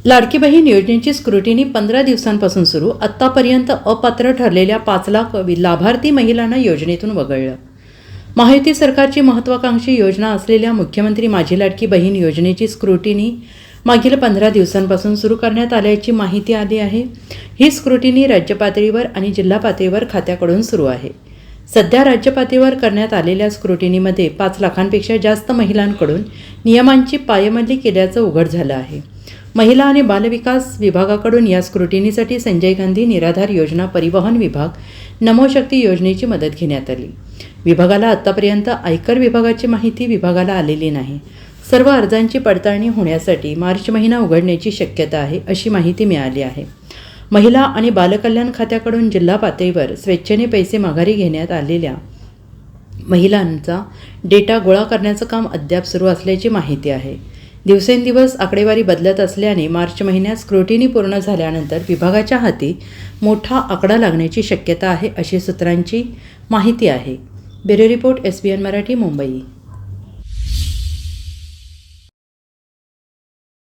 लाडकी बहीण योजनेची स्क्रुटिनी 15 दिवसांपासून सुरू. आत्तापर्यंत अपात्र ठरलेल्या 5 लाख लाभार्थी महिलांना योजनेतून वगळलं. महायुती सरकारची महत्त्वाकांक्षी योजना असलेल्या मुख्यमंत्री माझी लाडकी बहीण योजनेची स्क्रुटिनी मागील 15 दिवसांपासून सुरू करण्यात आल्याची माहिती आली आहे. ही स्क्रुटिनी राज्य पातळीवर आणि जिल्हा पातळीवर खात्याकडून सुरू आहे. सध्या राज्य पातळीवर करण्यात आलेल्या स्क्रुटिनीमध्ये 5 लाखांपेक्षा जास्त महिलांकडून नियमांची पायमल्ली केल्याचं उघड झालं आहे. महिला आणि बालविकास विभागाकडून या स्क्रुटिनीसाठी संजय गांधी निराधार योजना परिवहन विभाग नमोशक्ती योजनेची मदत घेण्यात आली. विभागाला आत्तापर्यंत आयकर विभागाची माहिती विभागाला आलेली नाही. सर्व अर्जांची पडताळणी होण्यासाठी मार्च महिना उघडण्याची शक्यता आहे अशी माहिती मिळाली आहे. महिला आणि बालकल्याण खात्याकडून जिल्हा पातळीवर स्वेच्छेने पैसे माघारी घेण्यात आलेल्या महिलांचा डेटा गोळा करण्याचं काम अद्याप सुरू असल्याची माहिती आहे. दिवसेंदिवस आकडेवारी बदलत असल्याने मार्च महिन्यात स्क्रुटिनी पूर्ण झाल्यानंतर विभागाच्या हाती मोठा आकडा लागण्याची शक्यता आहे अशी सूत्रांची माहिती आहे. Bureau report SBN Marathi, Mumbai.